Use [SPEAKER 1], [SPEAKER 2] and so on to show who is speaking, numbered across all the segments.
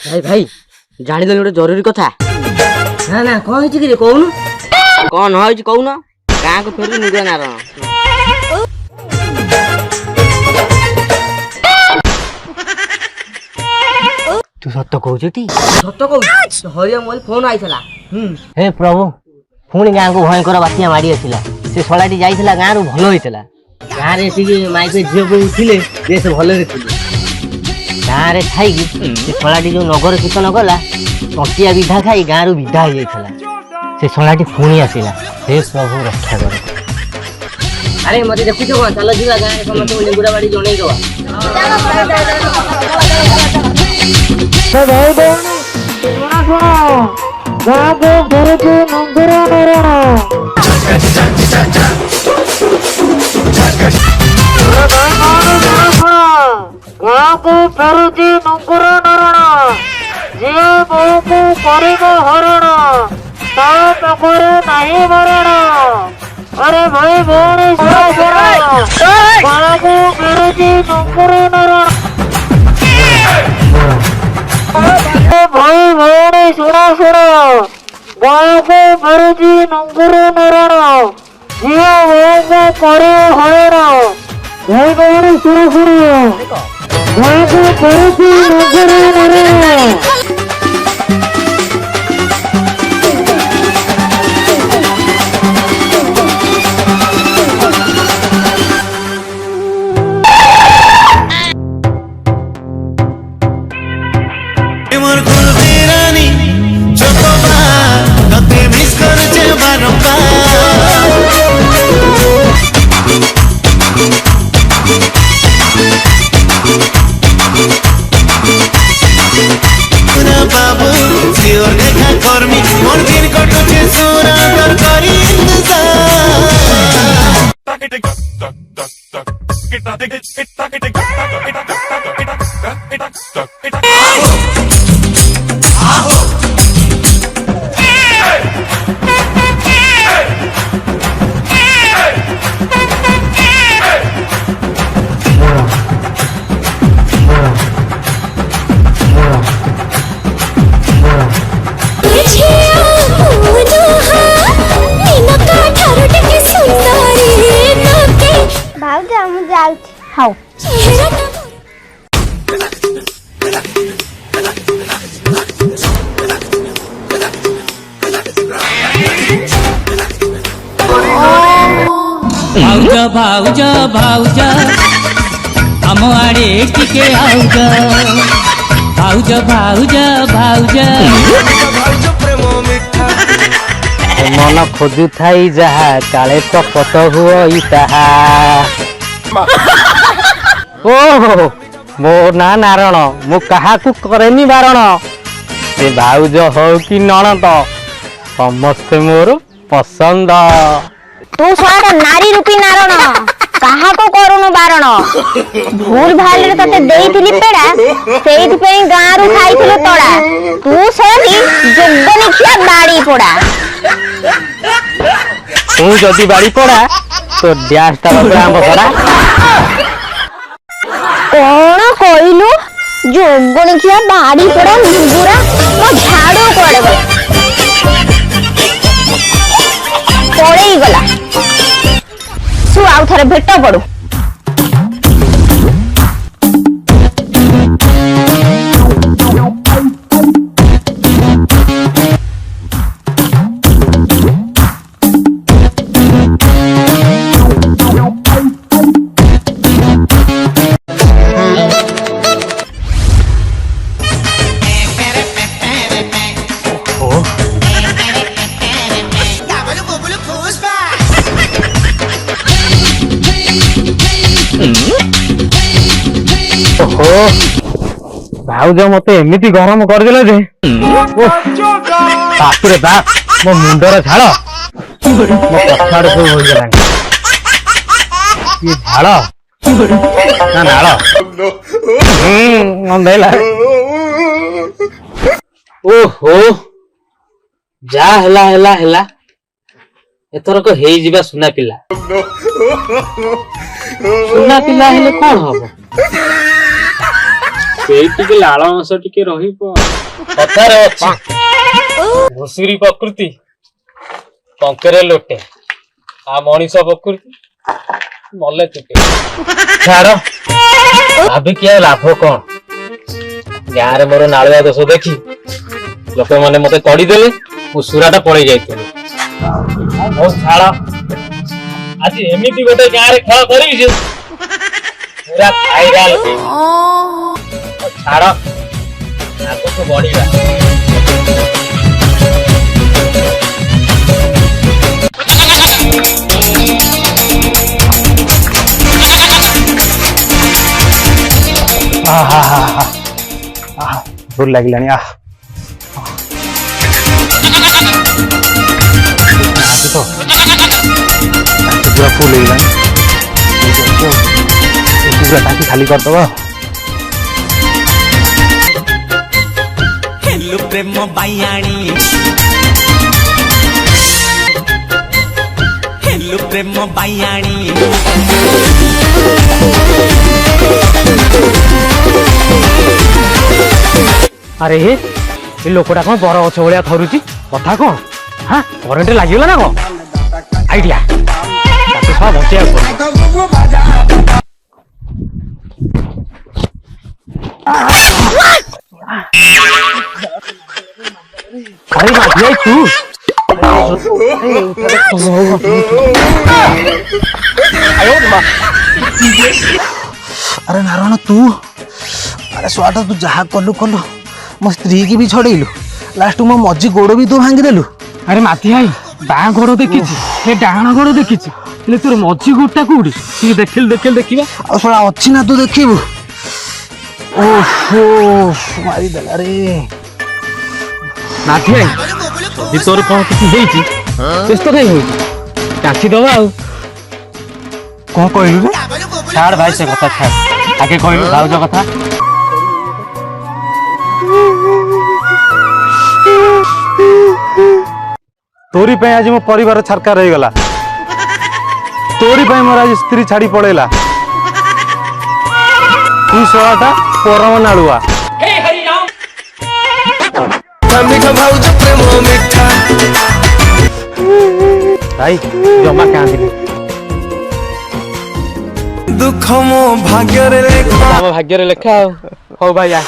[SPEAKER 1] भाई भाई जानिल गोटे जरूरी कथा
[SPEAKER 2] ना ना कौन है कि कहून
[SPEAKER 1] कौन है कहून गाँ को फेर निज नारायण
[SPEAKER 2] तू सत्य कहू सत्य
[SPEAKER 1] कहू हरिया मोबाइल फोन आईला
[SPEAKER 2] हे प्रभु पुणी गाँ को भयंकर बात्या माड़ी आसला से शलाटी जाइला गाँ रु भल होता गाँ रे माइक झील को उठिले से भल गाँ रे खाई से शलाटी जो नगर कीर्तन गला तंटिया विधा खाई गाँ रु विधा हो जाता से शलाटी पुणी आसला हे प्रभु रक्षा कर अरे मत देखु कौन चल जा गाँ समस्त लेंगुड़ा बाड़ी जन अरे भाई भौणी भाई भौणी सुना गाँ को फेरुची नंगर नारायण झील को करे हरण भाई भौणी सुना गाँ को फेरुची नंगर नारायण
[SPEAKER 3] हाउ
[SPEAKER 4] भाउज भाउज हम आड़े टिके आउज भाउज भाउज भाउज
[SPEAKER 2] मन खोजु थाई जहा काले तो पत हुओ इताहा ओहो मो ना नारायण मु कहा करेनी बारण से भाउज हो कि नणद समस्ते मोर पसंद
[SPEAKER 3] तू सारा नारी रूपी नारायण कहा को करूनु बारण भूल भाल रे तते देइथिली पेड़ा सेइथ पे गाँ रु खाइथिलु तोड़ा तू सेही जोगनिखिया बाड़ी पोड़ा
[SPEAKER 2] तू जदी बाड़ी पोड़ा तो ड्यास ता आंब पड़ा
[SPEAKER 3] कौन कहलु जोगनिखिया बाड़ी पोड़ा मुगुरा मो झाड़ो कोड़े पड़े गला सु आउ थरे भेट पड़ू
[SPEAKER 2] भाउज मते एमिति गरम करदेले जे बाप रे बाप मो मुंडर झाड़ मो कथाड़ सब हो गला ये झाड़ ना नाड़ मन देला ओहो जा हेला एथर को हेई जिबा सुना पिला हेले कोन हबो
[SPEAKER 5] ସେଇ ଟିକେ ଲାଳ ଅଂଶ ଟିକେ ରହିବ।
[SPEAKER 2] କଥାରେ ଅଛି ଘୁଷୁରୀ ପ୍ରକୃତି ପଙ୍କରେ ଲୋଟେ, ଆଉ ମଣିଷ ପ୍ରକୃତି ମଲେ ତୁଟେ। ଛାଡ ଭାବିକି ଆଉ ଲାଭ କଣ? ଗାଁରେ ମୋର ନାଳୁଆ ଦୋଷ ଦେଖି ଲୋକମାନେ ମତେ ତଡ଼ିଦେଲେ, ମୁଁ ସୁରାଟା ପଳେଇ ଯାଇଥିଲି। ହଉ ଛାଡ, ଆଜି ଏମିତି ଗୋଟେ ଗାଁରେ ଖେଳ କରିବି ଯେ ପୁରା ଭାଇରାଲ। ଛାଡ ଆଗକୁ ବଢିବା।
[SPEAKER 6] ଭଲ ଲାଗିଲାଣି। ତ ପୁରା ଫୁଲ ହେଇଗଲାଣି, ପୁରା ଟାଙ୍କି ଖାଲି କରିଦବା।
[SPEAKER 4] ହେଲୁ ପ୍ରେମ ବାୟାଣୀ, ହେଲୁ ପ୍ରେମ ବାୟାଣୀ।
[SPEAKER 6] ଆରେ ଏ ଲୋକଟା କଣ ବର ଗଛ ଭଳିଆ ଥରୁଛି, କଥା କଣ? ହଁ କରେଣ୍ଟ ଲାଗିଗଲା ନା କଣ? ଆଇଡିଆ ତାକୁ ସହ ବଞ୍ଚେଇବାକୁ ପଡିବ। ଆରେ ମାଝି ଭାଇ ତୁ
[SPEAKER 7] अरे नारायण तू, अरे स्वाटा तू जहा कलु कलु मो स्त्री की भी छड़ेलु, लास्ट मो मझी गोड़ भी तू भांगी देलु।
[SPEAKER 6] अरे माती भाई बाँ गोड़ देखी डाण गोड़ देखी तोर मझी गोटा कौटी देखिल देखिल देखा
[SPEAKER 7] शला अच्छी ना तू देखिबु। ओहो मारी देला रे
[SPEAKER 6] माती भाई, जदि तोर कौन किसी व्यस्त कहीं हो काची दबा
[SPEAKER 7] कौन कहलु रे?
[SPEAKER 6] छाड़ भाई से कथा छाड़, आगे कहलु भाउज कथा।
[SPEAKER 7] तोरी पे आज मो परिवार छरका रही गला, तोरी पे मोर आज स्त्री छाड़ी पड़ेला। तू सोआटा परम नालुआ। भाई जमा कांदिनी,
[SPEAKER 8] दुख मो भाग्य रे लेखा,
[SPEAKER 6] हम भाग्य रे लेखा हो भाई आ।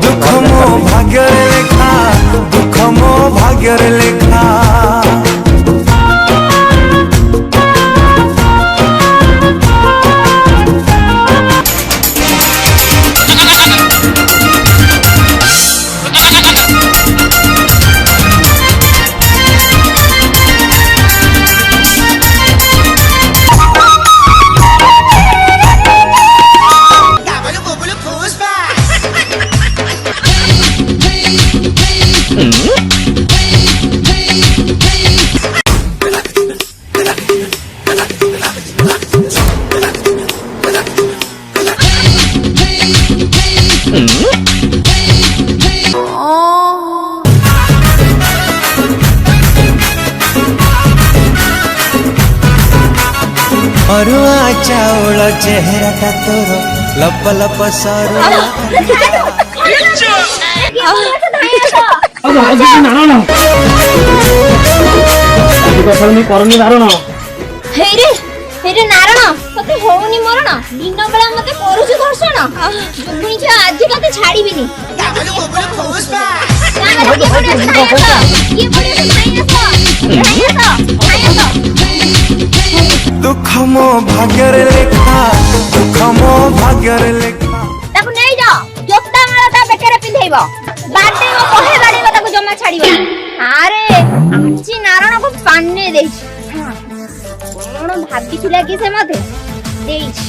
[SPEAKER 8] दुख मो भाग्य रे लेखा, दुख मो भाग्य रे लेखा। अरुआ चाउल चेहरा टा तोर लप लप सरुआ।
[SPEAKER 6] करनी धारण
[SPEAKER 3] हेरे हेरे नारायण मते होउनी मरण दिन बेला मते करूछु दर्शन जुगुनी छ आज कते छाड़ीबिनी।
[SPEAKER 8] दुख मो भाग्य रे लेखा, दुख मो भाग्य रे लेखा।
[SPEAKER 3] ताकू नै जा जोता माला ता बेकेरे पिंधैबो बाटे ओ कहे गाड़ीबो ताकू जम्मा छाड़ीबो। अरे आजी नारायण को पान्ने देछि कोन भाबिथिला कि से मते देछि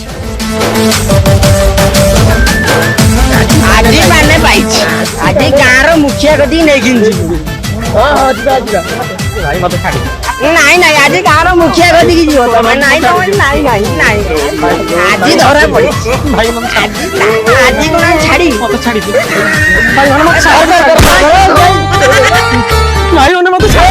[SPEAKER 1] आजी पाने पाइछि आजी गाँर मुखिया कदी नै किनछि। हां
[SPEAKER 6] भाई मत छाड़ी
[SPEAKER 1] ନାଇଁ ନାଇଁ ଆଜି ଗାଁର ମୁଖିଆ କତିକି ଯିବ ତମେ। ନାଇଁ ନାଇଁ ନାଇଁ ନାଇଁ ଆଜି ଧରା ପଡି
[SPEAKER 6] भाई मत
[SPEAKER 1] ଆଜି କଣ ଛାଡି
[SPEAKER 6] मत छाड़ी भाई मत छाड़ भाई मत छाड़।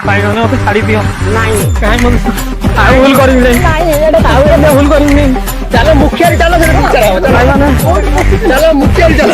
[SPEAKER 6] भाई ମତେ ଛାଡି ଦିଅ
[SPEAKER 1] ନାଇଁ
[SPEAKER 6] କାହିଁ ମତେ ଆଉ ଭୁଲ କରିବି ନାହିଁ
[SPEAKER 1] ନାଇଁ ଏଇଟା
[SPEAKER 6] ଆଉ ଏବେ ଭୁଲ କରିବି ନାହିଁ
[SPEAKER 1] ଚାଲ ମୁଖିଆରେ ଚାଲ ସେଠି ଚାଲ ମୁଖିଆରେ ଚାଲ